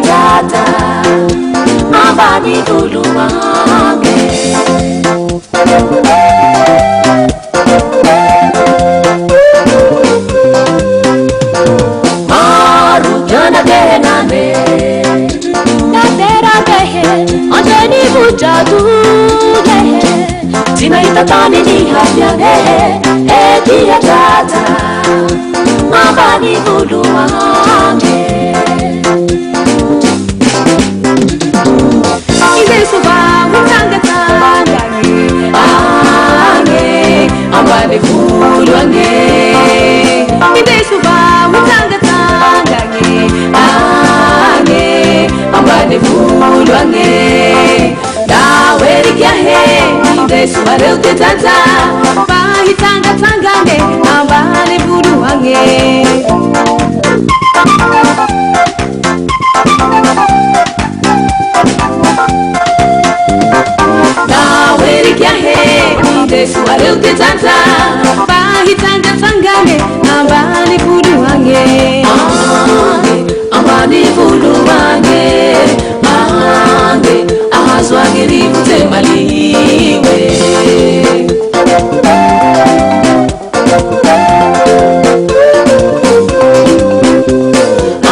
tata abani tulumange maru jana kenane natera kehe andeni bujadu kehe tina itatani ni hafyage ekia tata abani tulumange Ambani fulwange Idesuba mutanga tangange Ange Ambani fulwange Daweri kyahe Idesuba reute tata Bahi tanga tangange Ambani fulwange Daweri kyahe Idesuba reute tata Bahi tanga tangane Ambani fulwange Ambani fulwange Ange Ahazwange rivute maliwe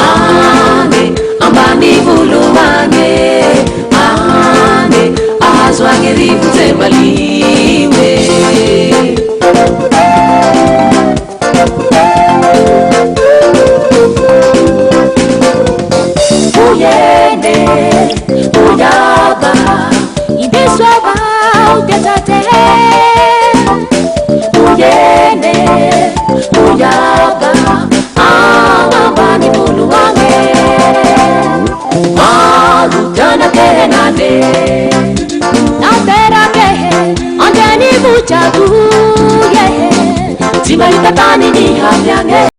Ange Ambani fulwange Ange Ahazwange rivute maliwe Uyene, uyaba, ideswaba, utetate. Uyene, uyaba, abani buluwange. Marujana kenane, natera kehe, andeni buchadu yehe. Tima itatani ni hamyange.